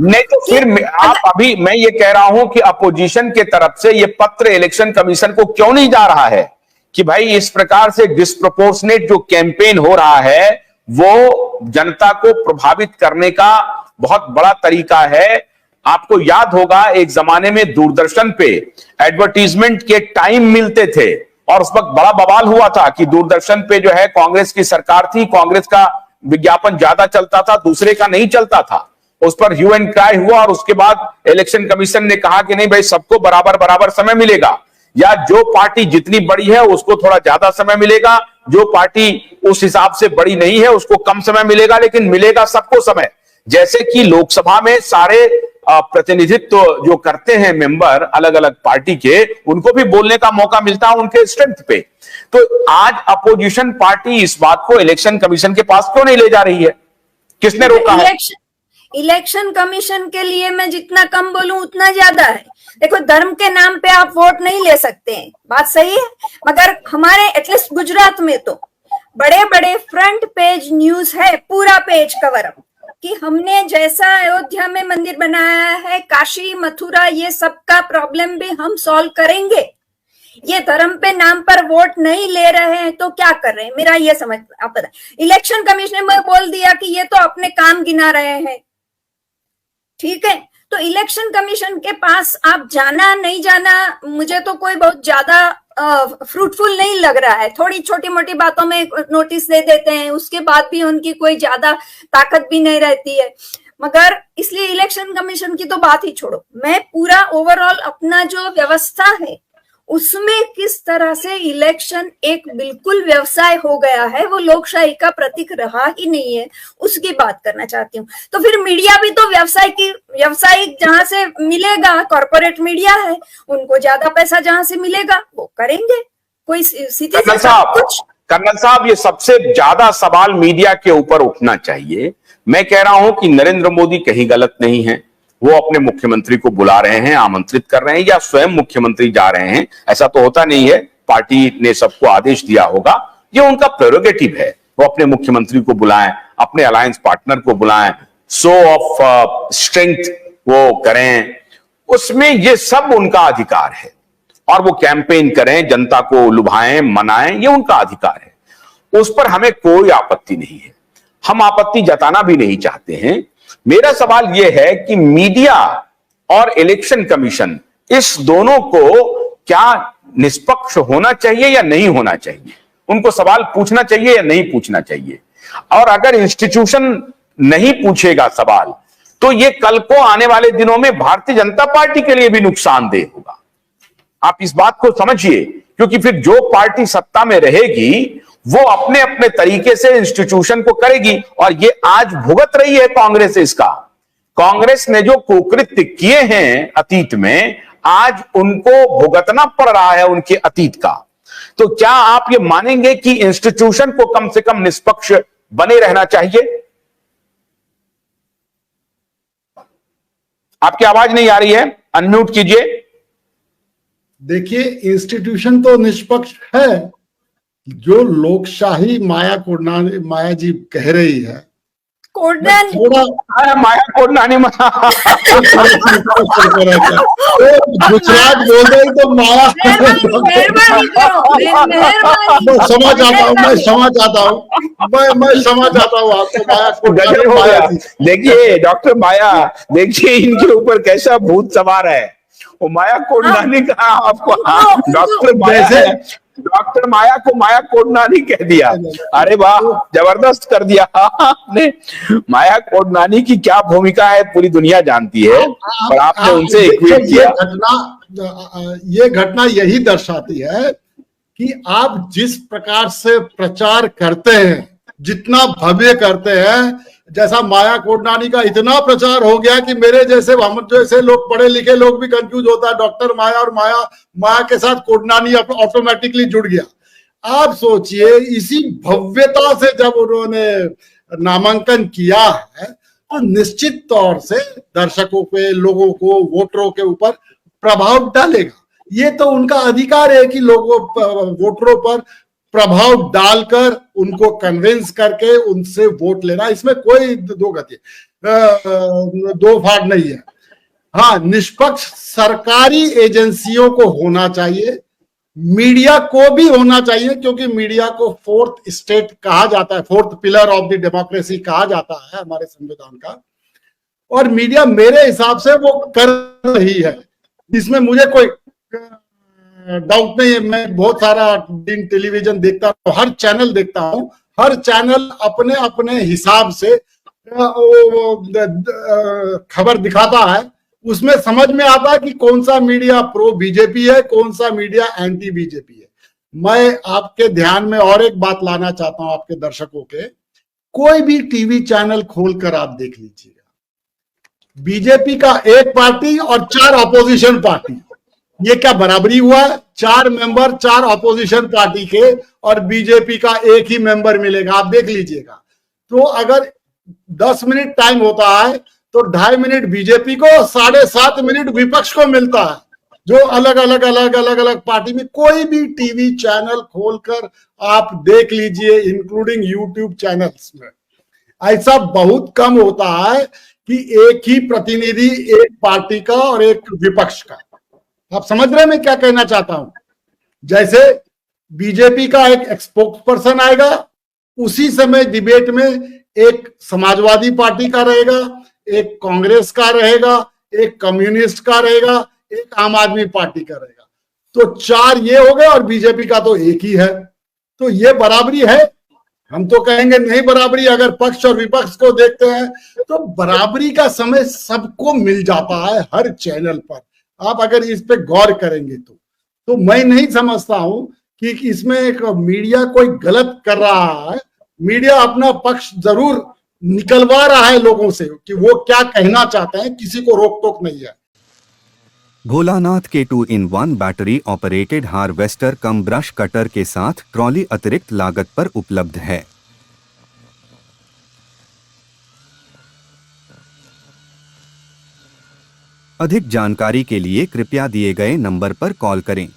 नहीं तो फिर आप अभी, मैं ये कह रहा हूं कि अपोजिशन के तरफ से ये पत्र इलेक्शन कमीशन को क्यों नहीं जा रहा है कि भाई इस प्रकार से डिस्प्रोपोर्शनेट जो कैंपेन हो रहा है वो जनता को प्रभावित करने का बहुत बड़ा तरीका है। आपको याद होगा एक जमाने में दूरदर्शन पे एडवर्टीजमेंट के टाइम मिलते थे और उस वक्त बड़ा बवाल हुआ था कि दूरदर्शन पे जो है कांग्रेस की सरकार थी, कांग्रेस का विज्ञापन ज्यादा चलता था, दूसरे का नहीं चलता था। उस पर ह्यू एंड क्राई हुआ और उसके बाद इलेक्शन कमीशन ने कहा कि नहीं भाई, सबको बराबर बराबर समय मिलेगा, या जो पार्टी जितनी बड़ी है उसको थोड़ा ज्यादा समय मिलेगा, जो पार्टी उस हिसाब से बड़ी नहीं है उसको कम समय मिलेगा, लेकिन मिलेगा सबको समय। जैसे कि लोकसभा में सारे प्रतिनिधित्व जो करते हैं मेंबर अलग अलग पार्टी के, उनको भी बोलने का मौका मिलता है उनके स्ट्रेंथ पे। तो आज अपोजिशन पार्टी इस बात को इलेक्शन कमीशन के पास क्यों नहीं ले जा रही है? किसने रोका है? इलेक्शन कमीशन के लिए मैं जितना कम बोलूं उतना ज्यादा है। देखो, धर्म के नाम पे आप वोट नहीं ले सकते हैं, बात सही है, मगर हमारे एटलीस्ट गुजरात में तो बड़े बड़े फ्रंट पेज न्यूज है, पूरा पेज कवर अप, कि हमने जैसा अयोध्या में मंदिर बनाया है, काशी मथुरा ये सब का प्रॉब्लम भी हम सॉल्व करेंगे। ये धर्म पे नाम पर वोट नहीं ले रहे हैं तो क्या कर रहे हैं, मेरा ये समझ आप पता। इलेक्शन कमीशन ने बोल दिया कि ये तो अपने काम गिना रहे हैं, ठीक है, तो इलेक्शन कमीशन के पास आप जाना नहीं जाना मुझे तो कोई बहुत ज्यादा फ्रूटफुल नहीं लग रहा है। थोड़ी छोटी मोटी बातों में नोटिस दे देते हैं, उसके बाद भी उनकी कोई ज्यादा ताकत भी नहीं रहती है। मगर इसलिए इलेक्शन कमीशन की तो बात ही छोड़ो, मैं पूरा ओवरऑल अपना जो व्यवस्था है उसमें किस तरह से इलेक्शन एक बिल्कुल व्यवसाय हो गया है, वो लोकशाही का प्रतीक रहा ही नहीं है, उसकी बात करना चाहती हूँ। तो फिर मीडिया भी तो व्यवसायिक जहां से मिलेगा, कॉर्पोरेट मीडिया है, उनको ज्यादा पैसा जहां से मिलेगा वो करेंगे। कोई सीधी कुछ। कर्नल साहब, ये सबसे ज्यादा सवाल मीडिया के ऊपर उठना चाहिए। मैं कह रहा हूं कि नरेंद्र मोदी कहीं गलत नहीं है, वो अपने मुख्यमंत्री को बुला रहे हैं, आमंत्रित कर रहे हैं, या स्वयं मुख्यमंत्री जा रहे हैं, ऐसा तो होता नहीं है, पार्टी ने सबको आदेश दिया होगा, ये उनका प्रेरोगेटिव है, वो अपने मुख्यमंत्री को बुलाएं, अपने अलायंस पार्टनर को बुलाएं, शो ऑफ स्ट्रेंथ वो करें, उसमें ये सब उनका अधिकार है, और वो कैंपेन करें, जनता को लुभाएं, मनाएं, ये उनका अधिकार है, उस पर हमें कोई आपत्ति नहीं है, हम आपत्ति जताना भी नहीं चाहते हैं। मेरा सवाल यह है कि मीडिया और इलेक्शन कमीशन इस दोनों को क्या निष्पक्ष होना चाहिए या नहीं होना चाहिए, उनको सवाल पूछना चाहिए या नहीं पूछना चाहिए, और अगर इंस्टीट्यूशन नहीं पूछेगा सवाल तो ये कल को आने वाले दिनों में भारतीय जनता पार्टी के लिए भी नुकसानदेह होगा। आप इस बात को समझिए, क्योंकि फिर जो पार्टी सत्ता में रहेगी वो अपने अपने तरीके से इंस्टीट्यूशन को करेगी, और ये आज भुगत रही है कांग्रेस इसका। कांग्रेस ने जो कुकृत्य किए हैं अतीत में, आज उनको भुगतना पड़ रहा है उनके अतीत का। तो क्या आप ये मानेंगे कि इंस्टीट्यूशन को कम से कम निष्पक्ष बने रहना चाहिए? आपकी आवाज नहीं आ रही है, अनम्यूट कीजिए। देखिए, इंस्टीट्यूशन तो निष्पक्ष है, जो लोकशाही माया जी कह रही है, थोड़ा माया कोडनानी गुजरात बोल रहे तो माया। क्षमा चाहता हूँ, मैं क्षमा चाहता हूँ आपको, माया। देखिए डॉक्टर माया, देखिए इनके ऊपर कैसा भूत सवार है, वो माया कोडनानी कहा आपको, डॉक्टर माया को माया कोडनानी कह दिया। अरे वाह, जबरदस्त कर दिया आपने। माया कोडनानी की क्या भूमिका है पूरी दुनिया जानती है, और आपने उनसे इक्वेट किया। ये घटना यही दर्शाती है कि आप जिस प्रकार से प्रचार करते हैं, जितना भव्य करते हैं, जैसा माया कोडनानी का इतना प्रचार हो गया कि मेरे जैसे हम जैसे लोग, पढ़े लिखे लोग भी कंफ्यूज होता है, डॉक्टर माया और माया के साथ कोडनानी ऑटोमेटिकली जुड़ गया। आप सोचिए, इसी भव्यता से जब उन्होंने नामांकन किया है तो निश्चित तौर से दर्शकों पे, लोगों को, वोटरों के ऊपर प्रभाव डालेगा। ये तो उनका अधिकार है कि लोगों, वोटरों पर प्रभाव डालकर उनको कन्विंस करके उनसे वोट लेना, इसमें कोई दो गति है। दो फाड़ नहीं है। हाँ, निष्पक्ष सरकारी एजेंसियों को होना चाहिए, मीडिया को भी होना चाहिए, क्योंकि मीडिया को फोर्थ स्टेट कहा जाता है, fourth pillar of the democracy कहा जाता है हमारे संविधान का। और मीडिया मेरे हिसाब से वो कर रही है, इसमें मुझे कोई डाउट नहीं है। मैं बहुत सारा टेलीविजन देखता हूँ, हर चैनल देखता हूँ, हर चैनल अपने अपने हिसाब से खबर दिखाता है। उसमें समझ में आता है कि कौन सा मीडिया प्रो बीजेपी है, कौन सा मीडिया एंटी बीजेपी है। मैं आपके ध्यान में और एक बात लाना चाहता हूं, आपके दर्शकों के, कोई भी टीवी चैनल खोलकर आप देख लीजिएगा, बीजेपी का एक पार्टी और 4 अपोजिशन पार्टी, ये क्या बराबरी हुआ? 4 मेंबर 4 अपोजिशन पार्टी के और बीजेपी का एक ही मेंबर मिलेगा, आप देख लीजिएगा। तो अगर 10 मिनट टाइम होता है तो 2.5 मिनट बीजेपी को, 7.5 मिनट विपक्ष को मिलता है, जो अलग अलग पार्टी में। कोई भी टीवी चैनल खोलकर आप देख लीजिए, इंक्लूडिंग यूट्यूब चैनल्स में, ऐसा बहुत कम होता है कि एक ही प्रतिनिधि एक पार्टी का और एक विपक्ष का। आप समझ रहे हैं मैं क्या कहना चाहता हूं? जैसे बीजेपी का एक स्पोक्स पर्सन आएगा, उसी समय डिबेट में एक समाजवादी पार्टी का रहेगा, एक कांग्रेस का रहेगा, एक कम्युनिस्ट का रहेगा, एक आम आदमी पार्टी का रहेगा। तो 4 ये हो गए और बीजेपी का तो एक ही है। तो ये बराबरी है? हम तो कहेंगे नहीं बराबरी। अगर पक्ष और विपक्ष को देखते हैं तो बराबरी का समय सबको मिल जाता है हर चैनल पर। आप अगर इस पे गौर करेंगे तो मैं नहीं समझता हूं कि इसमें एक मीडिया कोई गलत कर रहा है। मीडिया अपना पक्ष जरूर निकलवा रहा है लोगों से कि वो क्या कहना चाहते हैं, किसी को रोक टोक नहीं है। भोलानाथ के 2-in-1 बैटरी ऑपरेटेड हार्वेस्टर कम ब्रश कटर के साथ ट्रॉली अतिरिक्त लागत पर उपलब्ध है। अधिक जानकारी के लिए कृपया दिए गए नंबर पर कॉल करें।